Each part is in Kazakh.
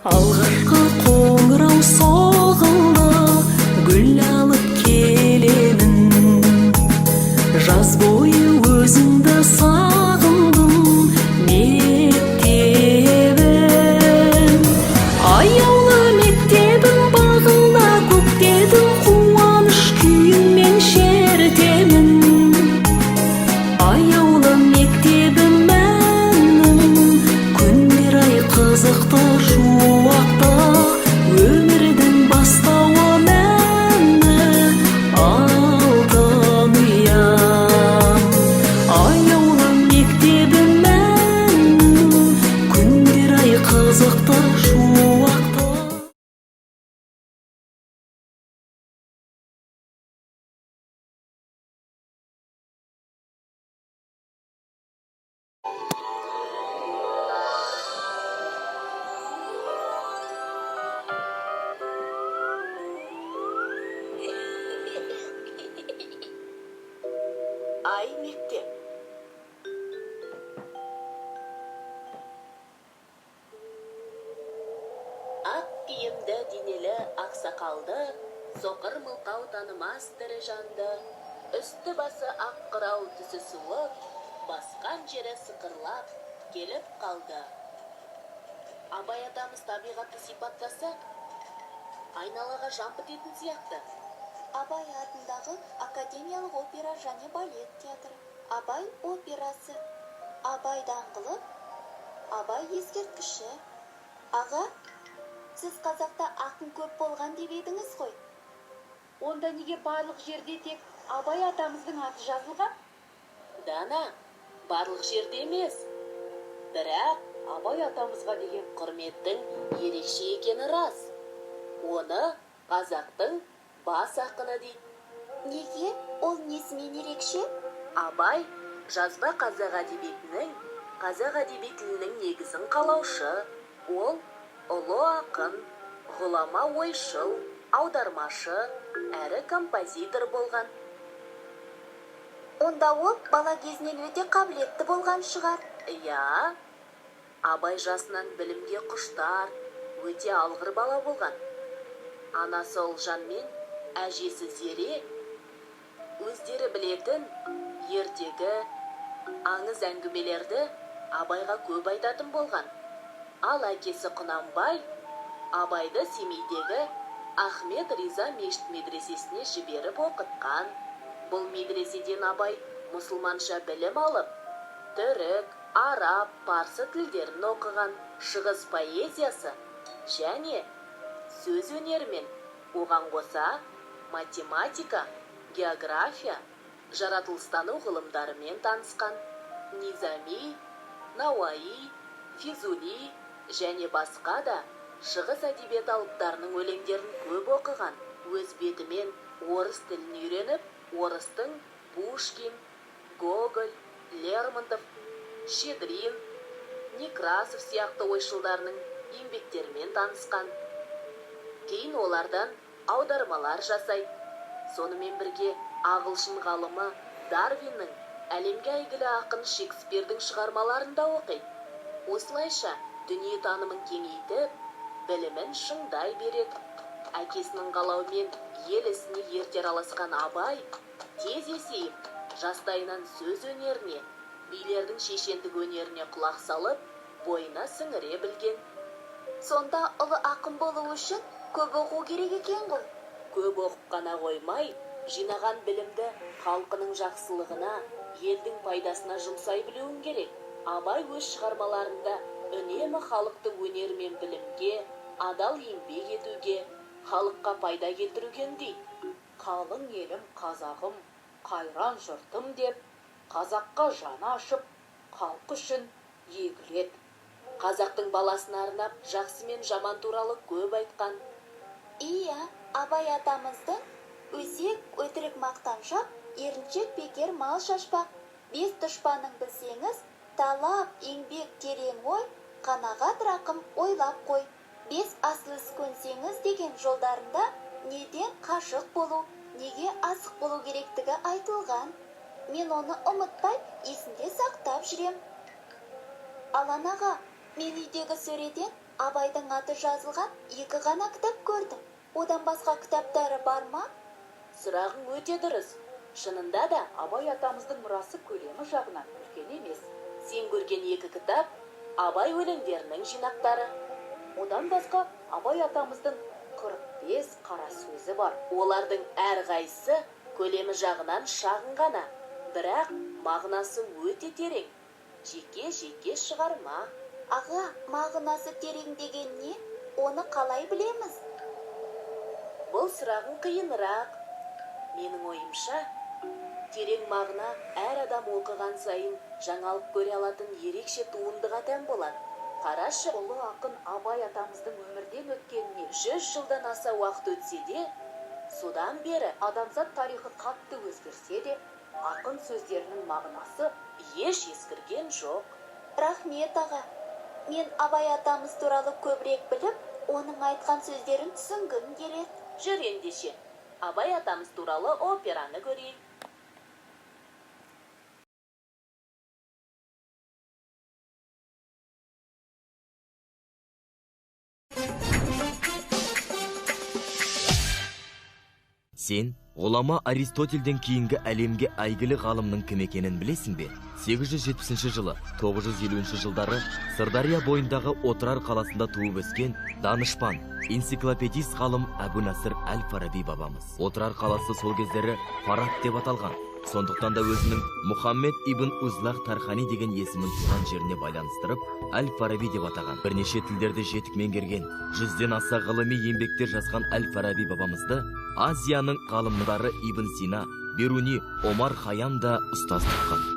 Алғашқы қоңырау соғылды, гүл алып келемін. Жаз бойы өзіңді сағындым, мектебім. Аяулы мектебім бағында көктедім, қуаныш күйіңмен шертемін. Аяулы мектебім мәнім, күндер ай қызықты шуақта, өмірдің бастауы мәні алтын ұям. Аяулы мектебім мәнім, күндер ай қызықты шуақта. Ай мектеп. Ақ киімді денелі ақсақалды, соқыр мылқау танымас тірі жанды, үсті басы ақ қырау түсі суық, басқан жері сықырлап келіп қалды. Абай атамыз табиғатты сипаттаса, айналаға жамп ететін сияқты. Абай атындағы академиялық опера және балет театры, Абай операсы, Абай даңғылы, Абай ескерткіші. Аға, сіз қазақта ақын көп болған деп едіңіз ғой. Онда неге барлық жерде тек Абай атамыздың аты жазылған? Дана, барлық жерде емес. Бірақ Абай атамызға деген құрметтің ерекше екені рас. Оны қазақтың бас ақыны дейді. Неге? Ол несімен ерекше? Абай жазба қазақ әдеби тілінің негізін қалаушы. Ол ұлы ақын, ғұлама ойшыл, аудармашы, әрі композитор болған. Онда ол бала кезінен өте қабілетті болған шығар. Иә, Абай жасынан білімге құштар, өте алғыр бала болған. Анасы Ұлжан мен әжесі Зере өздері білетін ертегі, аңыз әңгімелерді Абайға көп айтатын болған. Ал әкесі Құнанбай Абайды Семейдегі Ахмет Риза мешіт медресесіне жіберіп оқытқан. Бұл медреседен Абай мұсылманша білім алып, түрік, араб, парсы тілдерін оқыған. Шығыс поэзиясы және сөз өнерімен, оған қоса математика, география, жаратылыстану ғылымдарымен танысқан. Низами, Науаи, Физули және басқа да шығыс әдебиет алыптарының өлеңдерін көп оқыған. Өз бетімен орыс тілін үйреніп, орыстың Пушкин, Гоголь, Лермонтов, Щедрин, Некрасов сияқты ойшылдарының еңбектерімен танысқан. Кейін олардан аудармалар жасайды. Сонымен бірге ағылшын ғалымы Дарвиннің, әлемге әйгілі ақын Шекспирдің шығармаларын да оқиды. Осылайша дүние танымын кеңейтіп, білімін шыңдай береді. Әкесінің қалауымен ел ісіне ерте араласқан Абай тез есейіп, жастайынан сөз өнеріне, билердің шешендік өнеріне құлақ салып, бойына сіңіре білген. Сонда ұлы ақын болу үшін көп оқу керек екен ғой. Көп оқып қана қоймай, жинаған білімді халқының жақсылығына, елдің пайдасына жұмсай білуің керек. Абай өз шығармаларында үнемі халықтың өнері мен білімге, адал еңбек етуге, халыққа пайда келтіруге үндейді. Қалың елім қазағым, қайран жұртым деп, қазаққа жаны ашып, халқы үшін егіледі. Қазақтың баласына арнап жақсы мен жаман туралы көп айтқан. Иә, Абай атамыздың өсек өтірік мақтаншақ, еріншек бекер мал шашпақ, бес дұшпаның білсеңіз, талап, еңбек, терең ой, қанағат рақым ойлап қой. Бес асыл іс көнсеңіз деген жолдарында неден қашық болу, неге асық болу керектігі айтылған. Мен оны ұмытпай, есінде сақтап жүрем. Алан аға, Мен үйдегі сөреден Абайдың аты жазылған 2 ғана кітап көрдім. Одан басқа кітаптары бар ма? Сұрағың өте дұрыс. Шынында да Абай атамыздың мұрасы көлемі жағынан үлкен емес. сен көрген 2 кітап Абай өлеңдерінің жинақтары. Одан басқа Абай атамыздың 45 қара сөзі бар. Олардың әрқайсысы көлемі жағынан шағын ғана, бірақ мағынасы өте терең. Жеке шығарма. Аға, мағынасы терең деген не? Оны қалай білеміз? Бұл сұрағың қиынырақ. Менің ойымша, терең мағына әр адам оқыған сайын жаңалық көре алатын ерекше туындыға тән болады. Қарашы, Ұлы ақын Абай атамыздың өмірден өткеніне 100 жылдан аса уақыт өтсе де, содан бері адамзат тарихы қатты өзгерсе де, ақын сөздерінің мағынасы еш ескірген жоқ. Рахмет аға. Мен Абай атамыз туралы көбірек біліп, оның айтқан сөздерін түсінгім келеді. Жүр ендеше, Абай атамыз туралы операны көрейік. Сен ғұлама Аристотельден кейінгі әлемге әйгілі ғалымның кім екенін білесің бе? 870 жылы, 950 жылдары Сырдария бойындағы Отырар қаласында туып өскен данышпан, энциклопедист ғалым Әбу Насыр әл-Фараби бабамыз. Отырар қаласы сол кездері Фараб деп аталған. Сондықтан да өзінің Мұхаммед ибн Узлах Тархани деген есімін туған жеріне байланыстырып, әл-Фараби деп атаған. Бірнеше тілдерді жетік меңгерген, 100-ден аса ғылыми еңбектер жазған әл-Фараби бабамызды Азияның ғалымдары Ибн Сина, Беруни, Омар Хайям да ұстаз тұтқан.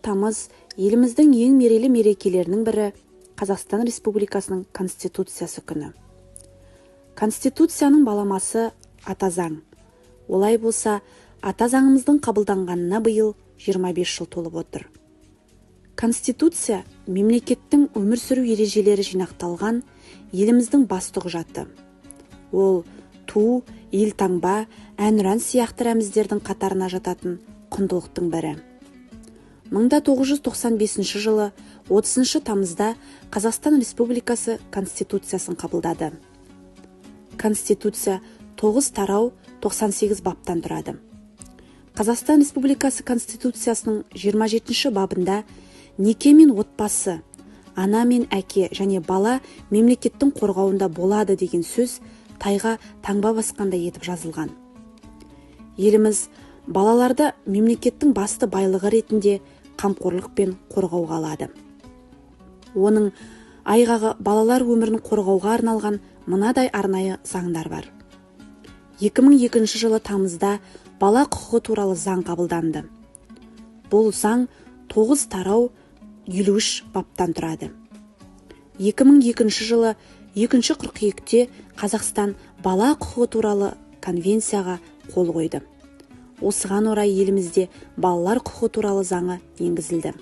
Тамыз еліміздің ең мерейлі мерекелерінің бірі Қазақстан Республикасының Конституциясы күні. Конституцияның баламасы ата заң. Олай болса, ата заңымыздың қабылданғанына биыл 25 жыл толып отыр. Конституция мемлекеттің өмір сүру ережелері жинақталған еліміздің басты құжаты. Ол ту, елтаңба, әнұран сияқты рәміздердің қатарына жататын құндылықтың бірі. 1995 жылы 30 тамызда Қазақстан Республикасы Конституциясын қабылдады. Конституция 9 тарау 98 баптан тұрады. Қазақстан Республикасы Конституциясының 27 бабында неке мен отбасы, ана мен әке және бала мемлекеттің қорғауында болады деген сөз тайға таңба басқандай етіп жазылған. Еліміз балаларды мемлекеттің басты байлығы ретінде қамқорлықпен қорғауға алады. Оның айғағы балалар өмірін қорғауға арналған мынадай арнайы заңдар бар. 2002 жылы тамызда бала құқығы туралы заң қабылданды. Бұл заң 9 тарау 53 баптан тұрады. 2002 жылы 2 қыркүйекте Қазақстан бала құқығы туралы конвенцияға қол қойды. Осыған орай елімізде балалар құқығы туралы заңы енгізілді.